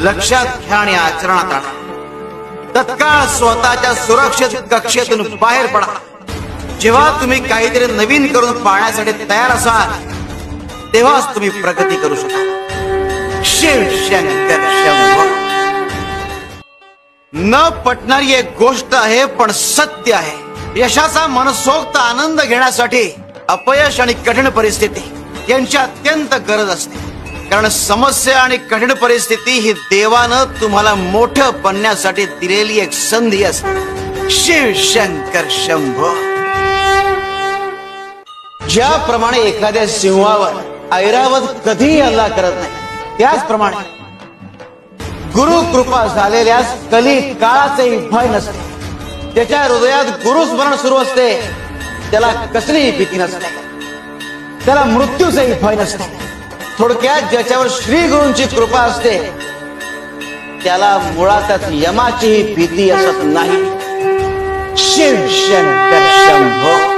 लक्षात घ्या आणि आचरणात आणा। तत्काळ स्वतःच्या सुरक्षित कक्षेतून बाहेर पडा। जेव्हा तुम्ही काहीतरी नवीन करून पाहण्यासाठी तयार असाल तेव्हाच तुम्ही प्रगती करू शकाल। शिव शंकर शंभो। न पटणारी एक गोष्ट आहे पण सत्य आहे। यशाचा मनसोक्त आनंद घेण्यासाठी अपयश आणि कठीण परिस्थिती यांची अत्यंत गरज असते, कारण समस्या आणि कठीण परिस्थिती ही देवानं तुम्हाला मोठं बनण्यासाठी दिलेली एक संधी असते। शिव शंकर शंभो। ज्याप्रमाणे एखाद्या सिंहावर ऐरावत कधीही हल्ला करत नाही, त्याचप्रमाणे गुरु कृपा झालेल्यास कली काळाचेही भय नसते। त्याच्या हृदयात गुरुस्मरण सुरू असते त्याला कसलीही भीती नसते, त्याला मृत्यूचेही भय नसते। थोडक्यात ज्याच्यावर श्री गुरूंची कृपा असते त्याला मुळातच यमाचीही भीती असत नाही। शिव शंकर शंभो।